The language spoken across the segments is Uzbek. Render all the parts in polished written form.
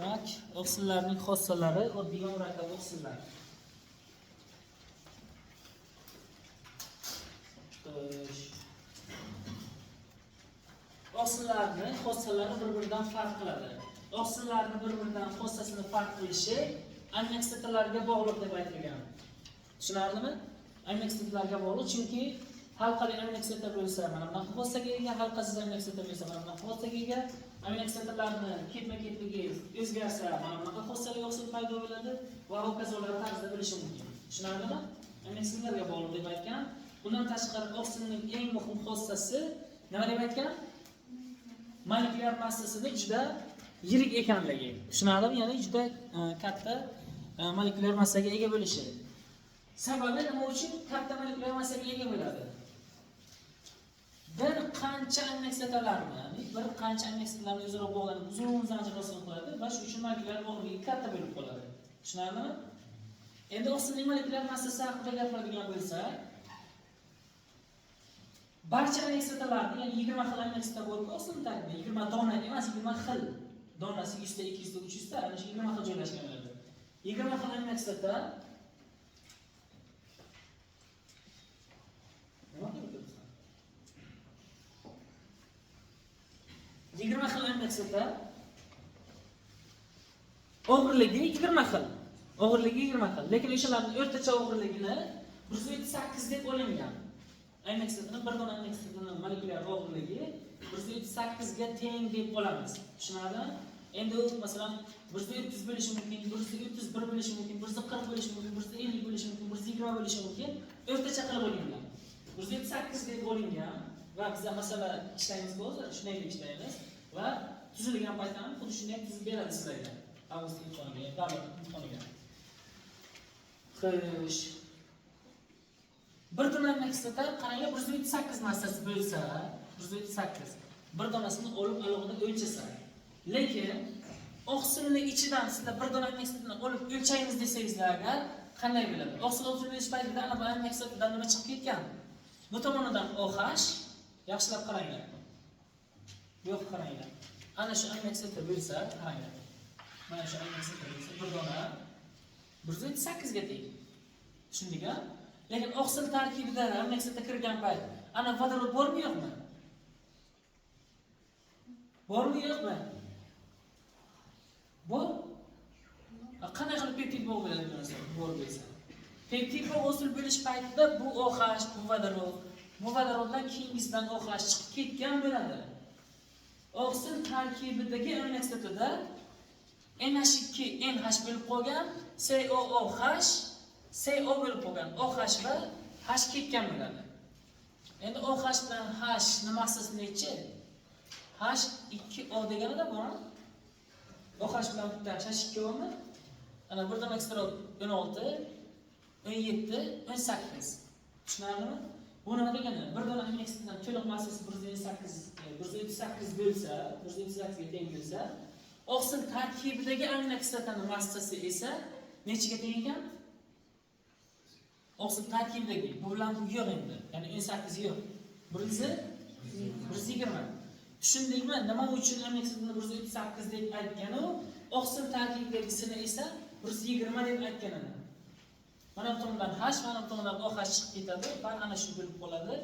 Demak, oksillarning xossalari oddiy va murakkab oksillar. Oksillarning xossalari bir-biridan farq qiladi. Oksillarning bir-biridan xossasini farq qilishi aminoksitlarga bog'liq deb aytilgan. Tushunarlimi? Aminoksitlarga bog'liq, chunki halqali aminoksida bo'lsa, mana bunaqa xossaga ega, halqasiz aminoksida bo'lsa, mana bunaqa xossaga ega. Aminoksitlarni ketma-ketligi o'zgarsa, mana bunaqa xossali oksil paydo bo'ladi va hokazolar tarzida bo'lishi mumkin. Tushunarlimi? Aminoksitlarga bog'liq deb aytgan. Bundan tashqari oksilning eng muhim xossasi nima deb aytgan? Molekulyar massasini juda yirik ekanligi. Tushunarlimi? Ya'ni juda katta molekulyar massaga ega bo'lishi. Sababi nima uchun katta molekulyar massaga ega bo'ladi? Bir qancha aminoksitlarni, ya'ni bir qancha aminoksitlarni o'zaro bog'lanib uzun zanjir hosil qiladi va shu uchun molekulyar bog'ligi katta bo'lib qoladi. Tushunarlimi? Endi oksilning molekulyar massasi haqida gapiradigan bo'lsak, barcha aminoksitlarni, ya'ni 20 xil aminoksitlar bo'lib oksil tarkibida 20 dona emas, 20 xil. Donasi 100 ta, 200 ta, 300 ta, ana shu 20 xil joylashgan bo'ladi. 20 xil aminoksitlar nima deyapsiz? 20 xil aminoksitlar og'irligi 20 xil. Og'irligi 20 xil. Lekin o'shalarning o'rtacha og'irligini 178 deb olingan. Aminoksitning bir dona aminoksitning molekulyar og'irligi 178 ga teng deb olamiz. Tushunarlimi? Endi u masalan 130 bo'lishi mumkin, 131 bo'lishi mumkin, 140 bo'lishi mumkin, 150 bo'lishi mumkin, 120 bo'lishi mumkin. O'rtacha qilib olingan. 178 deb olingan va biz masala ishlaymiz hozir, shunday ishlaymiz va tuzilgan paytda ham xuddi shunday tuzib beradi sizlarga. Avgust imtihoniga, davlat imtihoniga. Xo'sh. Bir dona aminoksitlar qaranglar 178 massasi bo'lsa, 178 bir donasini olib alohida o'lchasa. Lekin oksilning ichidan sizlar bir dona aminoksitni olib o'lchaymiz desangizlarga qanday bo'ladi? Oksil o'lchash paytida ana bu aminoksitdan nima chiqib ketgan? Bu tomonidan OH, yaxshilab qaranglar. Bu yoqqa qaranglar. Ana shu aminoksida bo'lsa, qaranglar. Mana shu aminoksida bo'lsa bir dona 178 ga teng. Tushundingmi? Lekin oksil tarkibida aminoksida kirgan payt ana vodorod bormi yo'qmi? Bormi yo'qmi? Bor. Qanday qilib peptid bog' bo'ladi bu narsa? Bor bo'lsa. Peptid bog' hosil bo'lish paytida bu OH, bu vodoroddan keyingisidan OH chiqib ketgan bo'ladi. Oksil tarkibidagi aminoksitida NH2, NH bo'lib qolgan, COOH, CO bo'lib qolgan, OH va H ketgan bo'ladi. Endi OH bilan H ning massasi necha? H 2O deganida bormi? OH bilan bitta H 2O mi? Ana bir dona ekstrakt 16, 17, 18. Tushunarlimi? Bu nima degani? Bir dona aminoksitdan to'liq massasi 178 bo'lsa, 178 ga teng bo'lsa, oksil tarkibidagi aminoksitlarning massasi esa nechiga teng ekan? Oksil tarkibidagi bu bilan bu yo'q endi. Ya'ni 18 yo'q. 120. Tushundingmi? Nima uchun aminoksitni 138 deb aytganu, oksil tarkibidagisini esa 120 deb aytganini. Mana bu tomdan H, mana bu tomdan OH chiqib ketadi va ana shu bo'lib qoladi.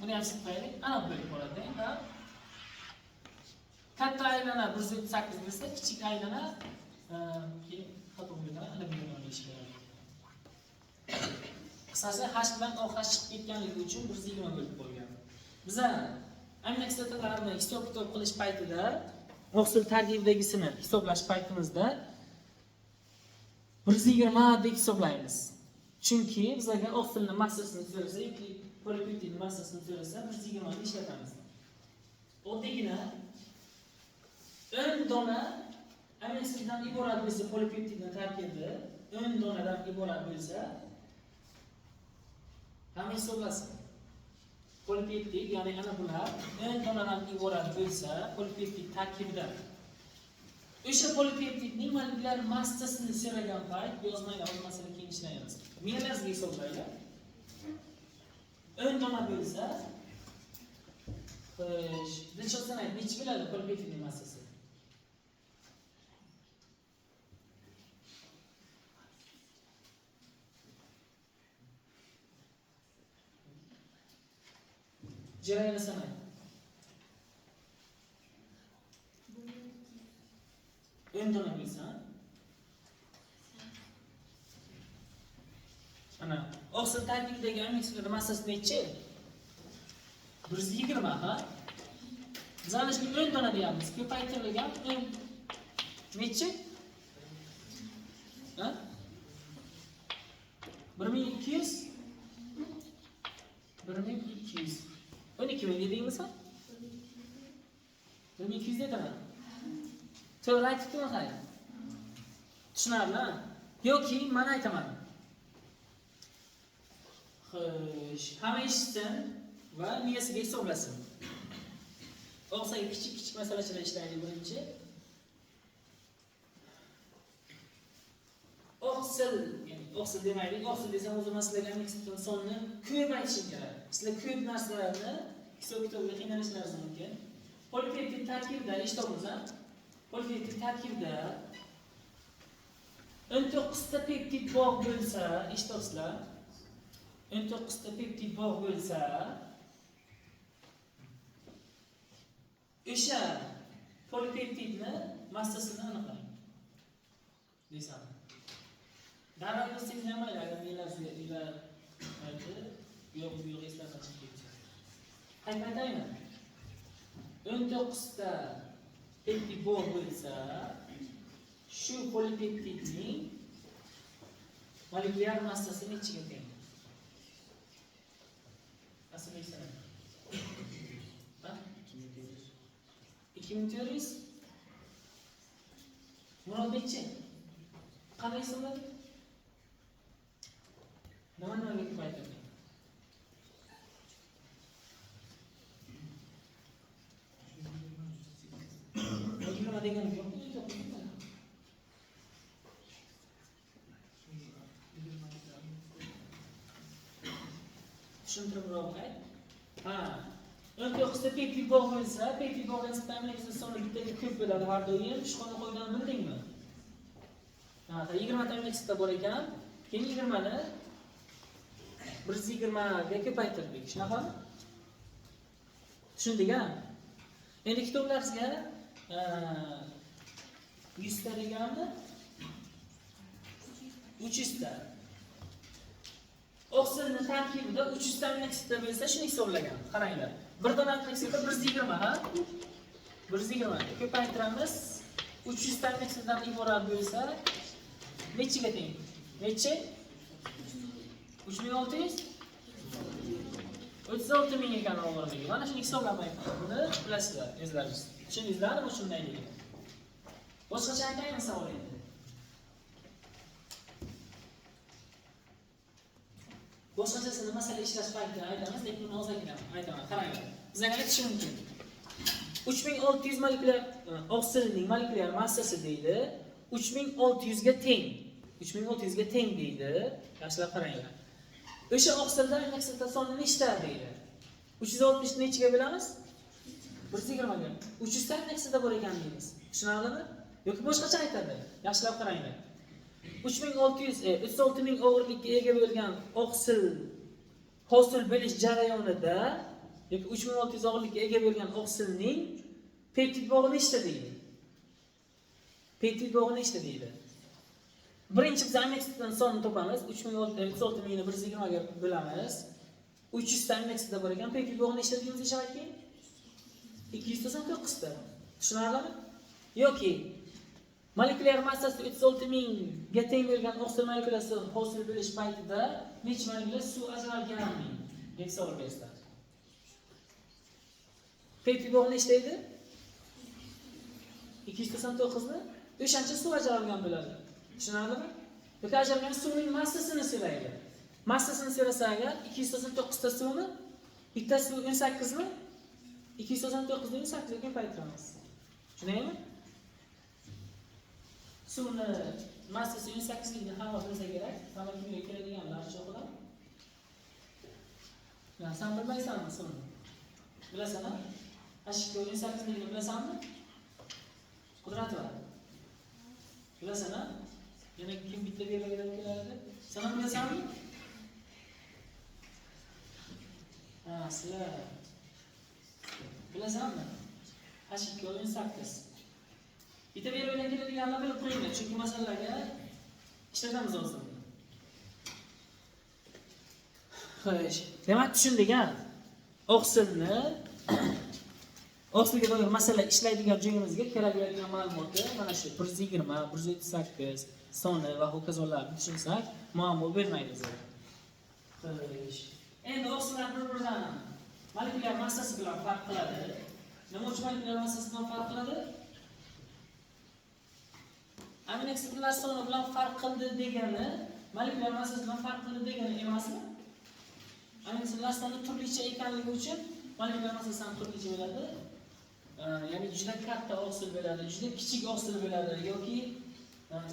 Buni ham siqaylik, ana bu bo'lib qoladi. Va katta aylana 178 bo'lsa, kichik aylana keyin xato bo'lgan, ana bu yerga olish kerak. Qisqasi H bilan OH chiqib ketganligi uchun 120 bo'lib qolgan. Biza aminoksitlarni hisob-kitob qilish paytida oksil tarkibidagisini hisoblash paytimizda 120 deb hisoblaymiz. Chunki bizga oksilning massasini so'rasa yoki polipeptidning massasini so'rasa 120 ni ishlatamiz. Oddiygina 10 dona aminoksitdan iborat bo'lsa polipeptidning tarkibi 10 donadan iborat bo'lsa hamma hisoblasin. Polipeptid, ya'ni ana bular 10 donadan iborat bo'lsa, polipeptid tarkibida o'sha polipeptidning molekulyar massasini so'ragan payt yozmaylar, bu masala keyin ishlaymiz. Me'yorlarga hisoblaylar. 10 dona bo'lsa, xo'sh, necha bo'ladi polipeptidning massasi? Jarayonni sanang. O'ntani bilsan. Ana, oqsil tarkibidagi amino kislotlar massasi nechi? 120, ha? Biz ana shu 10 dona deyapmiz. Ko'paytirilgan 10 nechi? Ha? 1200 1200 12 ming dedingmi sen? 1200 dedimi? To'g'ri aytibdimi hali? Tushunarli? Yoki men aytaman. Xo'sh, hamma eshitsin va miyasiga hisoblasin. O'xshagan kichik masalalar ishlaylik birinchi. Oqsil, ya'ni oqsil demaylik, oqsil desam o'zi masalaga amino sonini ko'p aytishim kerak. Sizlar ko'p narsalarni hisob-kitobga qiynalishingiz mumkin. Polipeptid tarkibida eshitdingizmi? Polipeptid tarkibida 19 ta peptid bog' bo'lsa, eshitdingizlar? 19 ta peptid bog' bo'lsa, o'sha polipeptidni massasini aniqlang. Desam. Darhol qilsangiz ham mayli, agar melar yo'q bu yo'q eslatib ketsa. Aytaymi? 19 ta peptid bog' bo'lsa, shu polipeptidning molekulyar massasi nechiga teng? Asli sana. Ha? 2400. Murod nechi? Qanday hisobladi? Nimaga ko'paytirdi? Nima degani yo'q? Tushuntiribroq ayt. Ha. 19 ta peptid bog' bo'lsa, peptid bog'ga nisbatan soni bittaga ko'p bo'ladi har doim. Shuqani qo'ygan bildingmi? Ha, 20 ta kislota bor ekan. Keyin 20 ni 120 ga ko'paytirdik. Shunaqami? Tushundik-a? Endi kitoblaringizga 100 ta deganmi? 300 ta. Oqsilning tarkibida 300 ta amino kislota bo'lsa, shuni hisoblagan. Qaranglar. Bir dona amino kislota 120, ha? 120 ko'paytiramiz. 300 ta amino kislotadan iborat bo'lsa, nechiga teng? Nechi? 3600? 36 ming ekan og'irligi. Mana shuni hisoblab aytaman. Buni bilasizlar, o'zlaringiz. Tushundingizlarmi shunday deydi? Boshqacha aytaymi savol endi? Boshqachasini masala ishlash paytida aytamiz, lekin buni hozir aytaman. Qaranglar. Bizga aytish mumkin. 3600 molekulyar oqsilning molekulyar massasi deydi. 3600 ga teng. 3600 ga teng deydi. Yaxshilab qaranglar. O'sha oqsilda amino kislota soni nechta deydi? 360 ni nechiga bo'lamiz? 120 ga. 300 ta amino kislota bor ekan deymiz. Tushunarlimi? Yoki boshqacha aytadi. Yaxshilab qaranglar. 36 ming og'irlikka ega bo'lgan oqsil hosil bo'lish jarayonida yoki 3600 og'irlikka ega bo'lgan oqsilning peptid bog'i nechta deydi? Peptid bog'i nechta deydi? Birinchi biz amino kislotani sonini topamiz. 36 mingni 120 ga bo'lamiz. 300 ta amino kislota bor ekan. Peptid bog'i nechta deymiz eshitdingizmi? 299 ta. Tushunarlimi? Yoki molekulyar massasi 36 ming ga teng bo'lgan oqsil molekulasi hosil bo'lish paytida necha molekula suv ajralganmi deb savol bersizlar. Peptid bog'i nechta edi? 299 ni o'shancha suv ajralgan bo'ladi. Tushunarlimi? Yoki ajralgan suvning massasini so'raydi. Massasini so'rasa agar 299 ta suvni bittasi 18 mi? 299 ni 18 ga ko'paytiramiz. Tushunaymi? Suvni massasi 18 likni hamma bilsa kerak. Hamma kimga keladiganlar shu qilam. Sen bilmaysanmi suvni? Bilasanmi? Ashikka 18 likni bilasanmi? Qudrati bor. Bilasanmi? Yana kim bitta bermagan keladi? Sen bilasanmi? Ha, sizlar Bilasanmi? H2 o'yin 8. Bitta berib keladiganlar bilib qo'yinglar, chunki masalalarga ishlatamiz hozir. Xo'sh, demak tushundik-a? Oqsilni oqsilga doir masala ishlaydigan joyimizga kerak bo'ladigan ma'lumotlar mana shu 120, 178 soni va hokazolarni tushunsak, muammo bo'lmaydi bizga. Xo'sh. Endi oqsillar bir-biridan molekulyar massasi bilan farq qiladi. Nima uchun molekulyar massasi bilan farq qiladi? Aminokislotlar soni bilan farq qildi degani, molekulyar massasi bilan farq qildi degani emasmi? Aminokislotlar soni turlicha ekanligi uchun molekulyar massasi ham turlicha bo'ladi. Ya'ni juda katta oqsil bo'ladi, juda kichik oqsil bo'ladi yoki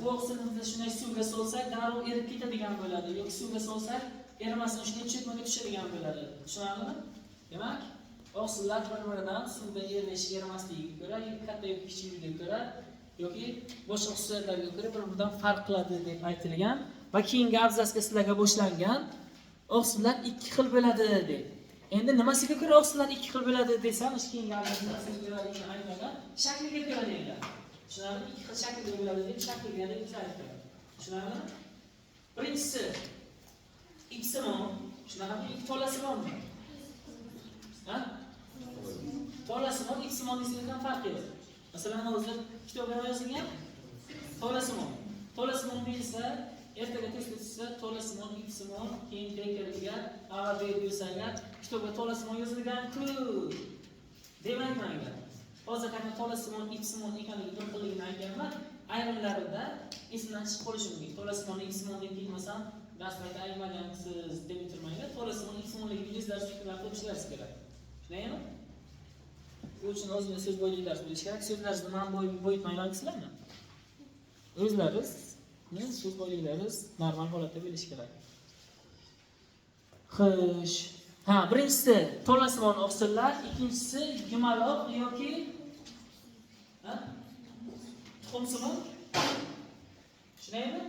u oqsilni shunday suvga solsak, darrov erib ketadigan bo'ladi yoki suvga solsak, erimasdan shunday cho'kmaga tushadigan bo'ladi. Tushunarlimi? Demak, oqsillar bir-biridan suvda erish, erimasligiga ko'ra, yoki katta yoki kichikligiga ko'ra yoki boshqa xususiyatlarga ko'ra bir-biridan farq qiladi deb aytilgan va keyingi abzasga sizlarga boshlangan oqsillar ikki xil bo'ladi deb. Endi nimasiga ko'ra oqsillar ikki xil bo'ladi desam, keyingi abzasga nimasiga ko'raligini aytmagan, shakliga ko'ra deyiladi. Tushunarlimi? Ikki xil shaklda bo'ladi deb shakliga deb aytadi. Tushunarlimi? Birinchisi X-simon, shunaqami? Ikki tolasimonni. Ha? Tolasimon, X-simon desangiz farqi yo'q. Masalan, hozir kitobda yozilgan tolasimon. Tolasimon deyilsa, ertaga test etsa tolasimon, X-simon, keyin direktorga A B desangiz, kitobda tolasimon yozilgan-ku. Demayman. Hozir qanday tolasimon, X-simon ekanligi bir xilligini aytganman. Ayrimlarida esimdan chiqib qolishi mumkin. Tolasimon, X-simon deb kelmasam, darsda aytmagansiz deb o'tirmanglar. Tolasimon, X-simonligini o'zlari fikrlab ko'rishlaringiz kerak. Tushunaymi? Bu uchun o'zingiz so'z bo'yicha dars bo'lish kerak. So'zlaringizni men bo'yitmaylarsizlarmi? O'zlaringiz so'z bo'yilaringiz normal holatda bo'lish kerak. Xo'sh. Ha, birinchisi tolasimon oqsillar, ikkinchisi yumaloq yoki tuxumsimon. Tushunaymi?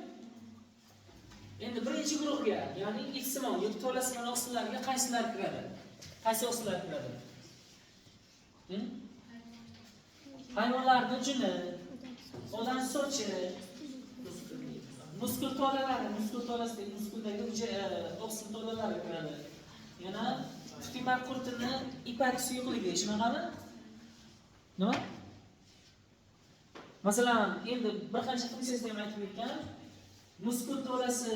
Endi birinchi guruhga, ya'ni X-simon yoki tolasimon oqsillarga qaysilar kiradi? Qaysi oqsillar kiradi? Hayvonlarning juni, odam sochi, muskul tolalari, muskul tolasidagi muskuldagi oqsil tolalari kiradi. Yana tutimar qurtini ipak suyuqligi, shunaqami? Nima? Masalan, endi bir qancha funksiyasini ham aytib o'tgan. Muskul tolasi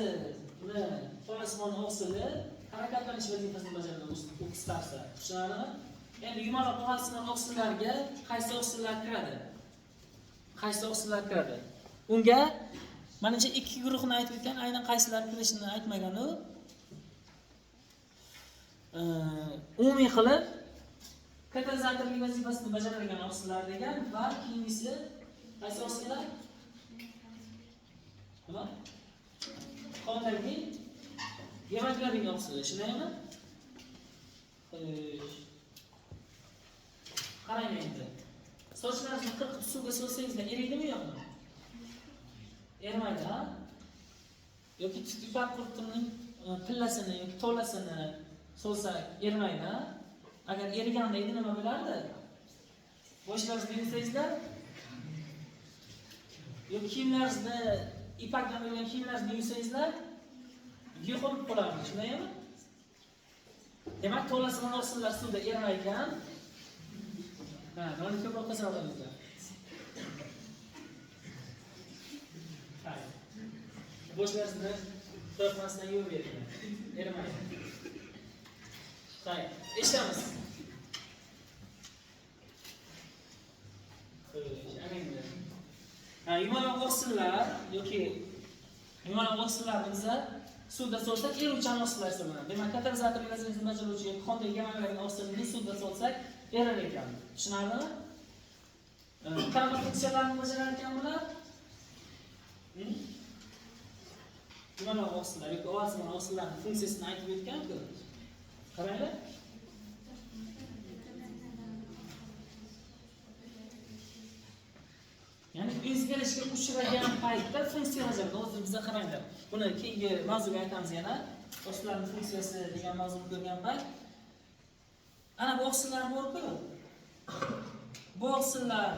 va tolasimon oqsili harakatlanish vazifasini bajaradi u qisqasi. Tushunarlimi? Endi yumaloq tolasimon oqsillarga qaysi oqsillar kiradi? Qaysi oqsillar kiradi? Unga menimcha ikki guruhni aytib o'tgan, aynan qaysilar kirishini aytmagan u. Umumiy qilib katalizatorlik vazifasini bajaradigan oqsillar degan va keyingisi qaysi oqsillar? Nima? Qondagi gemoglobin oqsili, shundaymi? Qarang endi. Sochlaringizni qirqib suvga solsangizlar eriydimi yo'qmi? Erimaydi, ha? Yoki ipak qurtining pillasini yoki tolasini solsak erimaydi, ha? Agar eriganda edi nima bo'lardi? Boshlaringizni yuvsangizlar yoki kiyimlaringizni ipakdan bo'lgan kiyimlaringizni yuvsangizlar yo'qolib qolardi, shundaymi? Demak, tolasimon oqsillar suvda erimaykan. Ha, nima ko'proq qilsa olamizlar. Boshlaringizni qo'rqmasdan yuvib bering. Erimaydi. Hayır, eshitamiz. Yumaloq oqsillar yoki yumaloq oqsillar bo'lsa, suvda solsak eruvchan oqsillar hisoblanadi. Demak, katalizatorlik vazifasini bajaruvchi qondagi gemoglobin oqsilini suvda solsak erar ekan. Tushunarlimi? Qanaqa funksiyalarni bajarar ekan bular? Yumaloq oqsillar yoki tolasimon oqsillarning funksiyasini aytib o'tgan-ku. Qaranglar. Ya'ni o'zgarishga uchragan paytda funksiya bajaradi. Hozir bizga qaranglar. Buni keyingi mavzuga aytamiz yana. Oqsillarning funksiyasi degan mavzuni ko'rgan payt ana bu oqsillar bor-ku. Bu oqsillar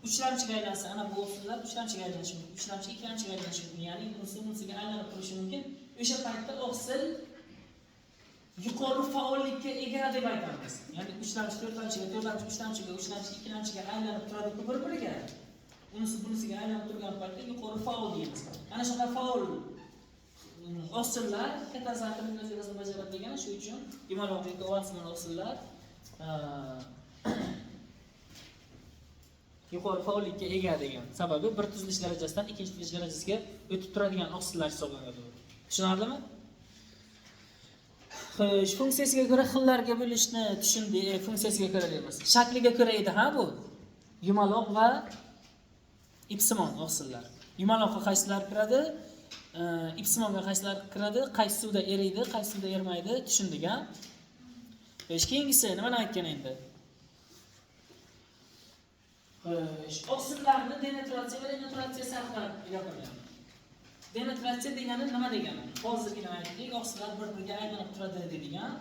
uchlamchiga aylansa, ana bu oqsillar uchlamchiga aylanishi mumkin. Uchlamchi ikkilamchiga aylanishi mumkin. Ya'ni bunisiga aylanib turishi mumkin. O'sha paytda oqsil yuqori faollikka ega deb aytamiz. Ya'ni uchlamchi to'rtlamchiga, to'rtlamchi uchlamchiga, uchlamchi ikkilamchiga aylanib turadi bir-biriga. Bunisiga aylanib turgan paytda yuqori faol deymiz. Ana shunday faol oqsillar katazatorning vazifasini bajaradi degani shu uchun gemologik ovatsimon oqsillar yuqori faollikka ega degan. Sababi bir tuzilish darajasidan ikkinchi tuzilish darajasiga o'tib turadigan oqsillar hisoblanadi. Tushunarlimi? Xo'sh, funksiyasiga ko'ra xillarga bo'lishni tushundik. Funksiyasiga ko'ra deymiz. Shakliga ko'ra edi ha bu. Yumaloq va ipsimon oqsillar. Yumaloqqa qaysilar kiradi? Ipsimonga qaysilar kiradi? Qaysi suvda eriydi, qaysi suvda ermaydi? Tushundik ha? Xo'sh, keyingisi nimani aytgan endi? Xo'sh, oqsillarni denatratsiya va renatratsiya haqida gapiryapmiz. Denatratsiya degani nima degani? Hozirgina aytdik, oqsillar bir-biriga aylanib turadi degan.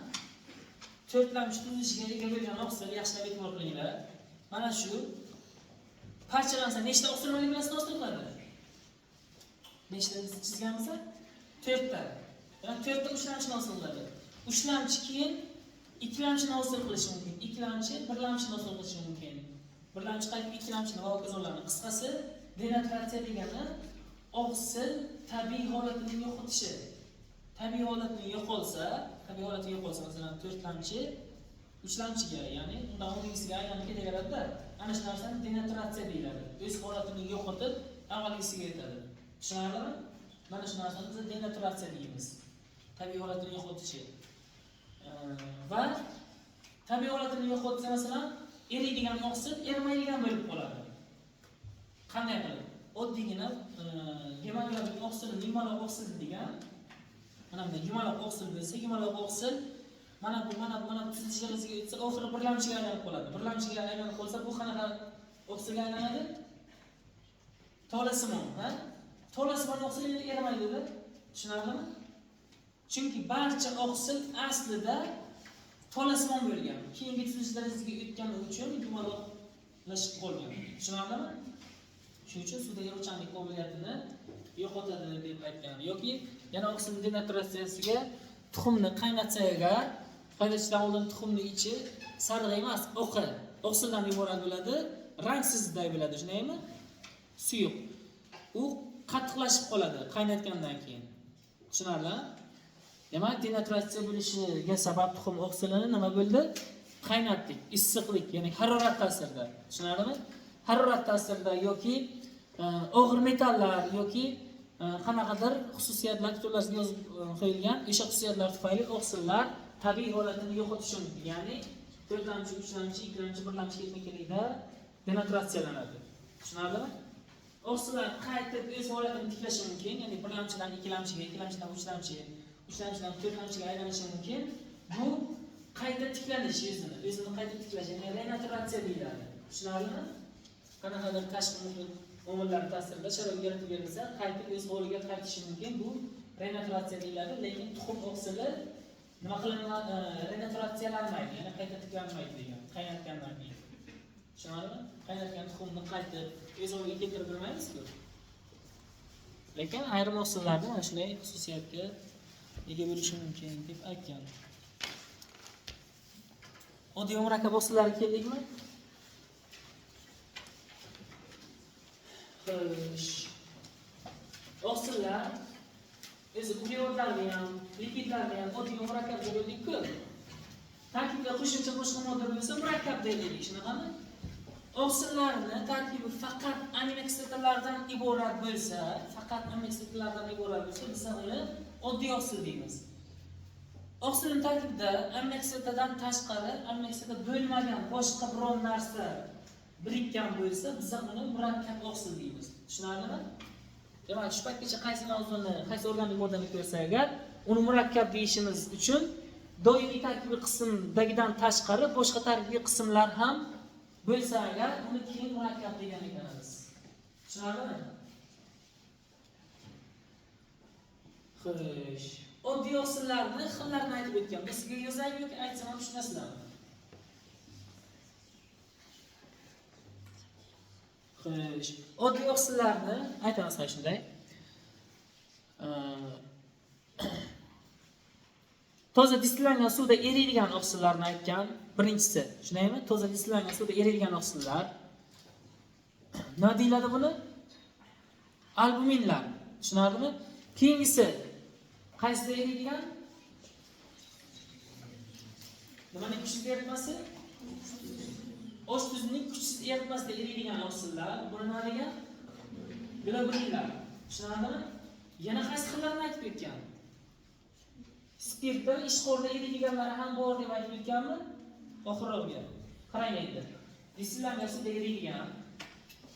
To'rtlamchi tuzilishiga ega bo'lgan oqsil yaxshilab e'tibor qilinglar. Mana shu parchalansa nechta oqsil molekulasidan hosil qiladi? Nechta chizganmiz? 4 ta. Ya'ni 4 ta uchlamchini hosil qiladi. Uchlamchi keyin ikkilamchini hosil qilishi mumkin. Ikkilamchi birlamchini hosil qilishi mumkin. Birlamchi qaytib ikkilamchini va hokazolarni. Qisqasi denatratsiya degani oqsil tabiiy holatining yo'qotishi. Tabiiy holatini yo'qolsa, masalan, to'rtlamchi uchlamchiga, ya'ni undan o'ngisiga aylanib ketaveradi-da. Ana shu narsani denatratsiya deyiladi. O'z holatini yo'qotib, avvalgisiga yetadi. Tushunarlimi? Mana shu narsani biz denatratsiya deymiz. Tabiiy holatini yo'qotishi. Va tabiiy holatini yo'qotsa, masalan, eriydigan oqsil ermaydigan bo'lib qoladi. Qanday qilib? Oddiygina gemografik oqsil, yumaloq oqsil degan. Mana bunday yumaloq oqsil bo'lsa, yumaloq oqsil mana bu tuzilish darajasiga yetsa, oxiri birlamchiga aylanib qoladi. Birlamchiga aylanib qolsa, bu qanaqa oqsilga aylanadi? Tolasimon, ha? Tolasimon oqsil endi erimaydi-da. Tushunarlimi? Chunki barcha oqsil aslida tolasimon bo'lgan. Keyingi tuzilish darajasiga o'tgani uchun yumaloqlashib qolgan. Tushunarlimi? Shuning uchun suvda eruvchanlik qobiliyatini yo'qotadi deb aytgan. Yoki yana oqsil denatratsiyasiga tuxumni qaynatishdan oldin tuxumni ichi sariq emas, oqi, oqsildan iborat bo'ladi, rangsizday bo'ladi, shundaymi? Suyuq. U qattiqlashib qoladi qaynatgandan keyin. Tushunarlimi? Demak, denatratsiya bo'lishiga sabab tuxum oqsilini nima bo'ldi? Qaynatdik, issiqlik, ya'ni harorat ta'sirida. Tushunarlimi? Harorat ta'sirida yoki og'ir metallar yoki qanaqadir xususiyatlar kitoblarga yozib qo'yilgan o'sha xususiyatlar tufayli oqsillar tabiiy holatini yo'qotishi mumkin. Ya'ni to'rtlamchi, uchlamchi, ikkilamchi, birlamchi ketma-ketlikda denatratsiyalanadi. Tushunarlimi? Oqsillar qaytib o'z holatini tiklashi mumkin. Ya'ni birlamchidan ikkilamchiga, ikkilamchidan uchlamchidan to'rtlamchiga aylanishi mumkin. Bu qayta tiklanish o'zini qayta tiklash, ya'ni renatratsiya deyiladi. Tushunarlimi? Qanaqadir tashqi muhit omillar ta'sirida sharoit yaratib berilsa, qaytib o'z holiga qaytishi mumkin. Bu renatratsiya deyiladi, lekin tuxum oqsili nima qilinadi? Renatratsiyalanmaydi, ya'ni qayta tiklanmaydi degan. Qaynatgandan keyin. Tushunarlimi? Qaynatgan tuxumni qaytib o'z holiga keltirib bo'lmaymiz-ku. Lekin ayrim oqsillarda mana shunday xususiyatga ega bo'lishi mumkin deb aytgan. Oddiy murakkab oqsillarga keldikmi? Oqsillar o'zi uglevodlarni ham, lipidlarni ham oddiy murakkab deb bildik-ku. Tarkibida qo'shimcha boshqa modda bo'lsa murakkab deylik, shunaqami? Oqsillarni tarkibi faqat aminokislotalardan iborat bo'lsa, biz uni oddiy oqsil deymiz. Oqsilning tarkibida aminokislotadan tashqari aminokislota bo'lmagan boshqa biron narsa birikkan bo'lsa, biz uni murakkab oqsil deymiz. Tushunarlimi? Demak, shu paytgacha qaysi organik moddani ko'rsa agar, uni murakkab deyishimiz uchun doimiy tarkibiy qismdagidan tashqari boshqa tarkibiy qismlar ham bo'lsa agar, uni keyin murakkab degan ekanmiz. Tushunarlimi? Xo'sh, oddiy oqsillarni xillarini aytib o'tgan. Sizga yozaymi yoki aytsam ham tushunasizlarmi? Xo'sh, oddiy oqsillarni aytamiz mana shunday. Toza distillangan suvda eriydigan oqsillarni aytgan. Birinchisi, tushunaymi? Toza distillangan suvda eriydigan oqsillar. Nima deyiladi buni? Albuminlar. Tushunarlimi? Keyingisi qaysida eriydigan? Nimaning kuchsiz eritmasi? Osh tuzining kuchsiz eritmasida eriydigan oqsillar. Buni nima degan? Globulinlar. Tushunarlimi? Yana qaysi xillarni aytib o'tgan? Spirtda ishqorda eriydiganlari ham bor deb aytib o'tganmi? Oxirroqga. Qarang endi. Distillangan suvda eriydigan,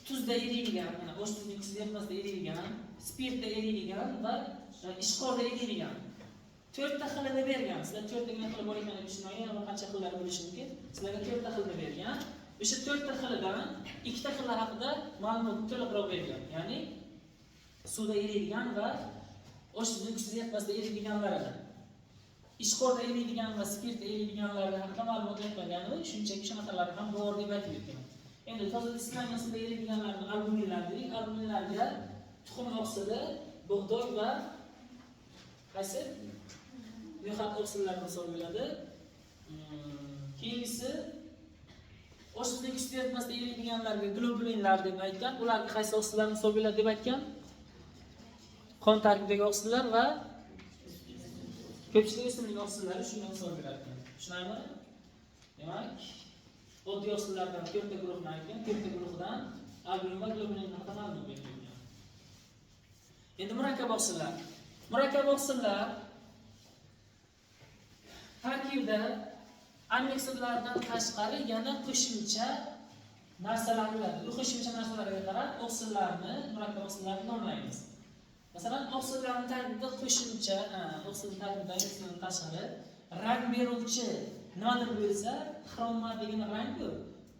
tuzda eriydigan, mana osh tuzining kuchsiz eritmasida eriydigan, spirtda eriydigan va ishqorda eriydigan. 4 ta xilini bergan. Sizlar 4 tagina qilib bo'lganini tushunmagan, yana qancha xillar bo'lishi mumkin. Sizlarga 4 ta xilni bergan. O'sha 4 ta xilidan 2 ta xillar haqida ma'lumot to'liqroq bergan. Ya'ni suvda eriydigan va osh tuzining kuchsiz eritmasida eriydiganlari. Ishqorda eriydigan va spirtda eriydiganlari haqida ma'lumot bermagani, shunchaki shunaqalari ham bor deb aytib o'tgan. Endi toza distillangan suvda eriydiganlarni albuminlar deylik. Albuminlarga tuxum oqsili, bug'doy va qaysi no'xat oqsillari misol bo'ladi. Keyingisi osh tuzining kuchsiz eritmasida eriydiganlarga globulinlar deb aytgan. Ularga qaysi oqsillar misol bo'ladi deb aytgan? Qon tarkibidagi oqsillar va ko'pchilik o'simlik oqsillari shunga misol beradi. Tushunarlimi? Demak, oddiy oqsillardan 4 ta guruhni aytgan, 4 ta guruhdan albumin va globulin haqida ma'lumot berilgan. Endi murakkab oqsillar. Murakkab oqsillar tarkibida aminoksidlardan tashqari yana qo'shimcha narsalar bo'ladi. Bu qo'shimcha narsalarga qarab oqsillarni, murakkab oqsillarni nomlaymiz. Masalan, oqsillarning tarkibida qo'shimcha, oqsil tarkibidan tashqari rang beruvchi nimadir bo'lsa, xromat degan rang-ku.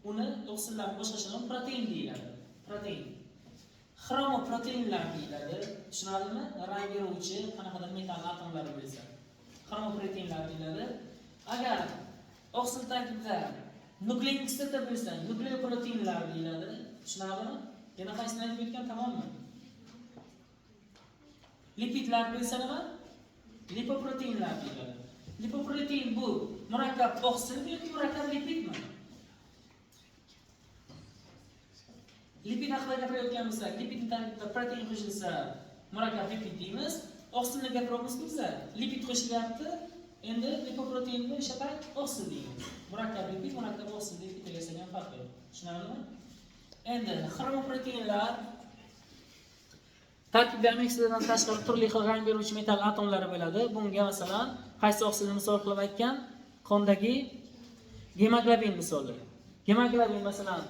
Uni oqsillar boshqacha nom protein deyiladi. Protein. Xromoproteinlar deyiladi. Tushunarlimi? Rang beruvchi qanaqadir metall atomlari bo'lsa, xromoproteinlar deyiladi. Agar oqsil tarkibida nuklein kislota bo'lsa, nukleoproteinlar deyiladi. Tushunarlimi? Yana qaysini aytib o'tgan tamommi? Lipidlar bo'lsa nima? Lipoproteinlar deyiladi. Lipoprotein bu murakkab oqsil yoki murakkab lipidmi? Lipid haqida gapirayotgan bo'lsak, lipidning tarkibida protein qo'shilsa, murakkab lipid deymiz. Oqsilni gapiryapmiz bizda. Lipid qo'shilyapti. Endi lipoproteinni o'sha payt oqsil deymiz. Murakkab lipid, murakkab oqsil deb aytilgan farq yo'q. Tushunarlimi? Endi xromoproteinlar tarkibda aminoksidlardan tashqari turli xil rang beruvchi metall atomlari bo'ladi. Bunga masalan qaysi oqsilni misol qilib aytgan? Qondagi gemoglobin misoli. Gemoglobin masalan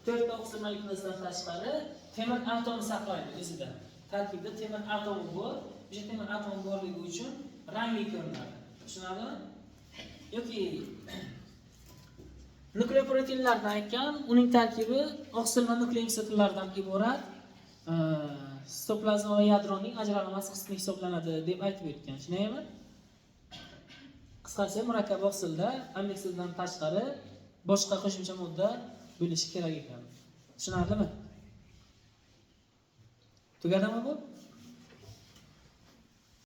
4 ta oqsil molekulasidan tashqari temir atomni saqlaydi o'zida. Tarkibda temir atomi bor. O'sha temir atomi borligi uchun rangli ko'rinadi. Tushunarlimi? Yoki nukleoproteinlardan aytgan, uning tarkibi oqsil va nuklein kislotalardan iborat. Sitoplazma va yadroning ajralmas qismi hisoblanadi deb aytib o'tgan. Tushunaymi? Qisqacha murakkab oqsilda aminoksidlardan tashqari boshqa qo'shimcha modda bo'lishi kerak ekan. Tushunarlimi? Tugadimi bu?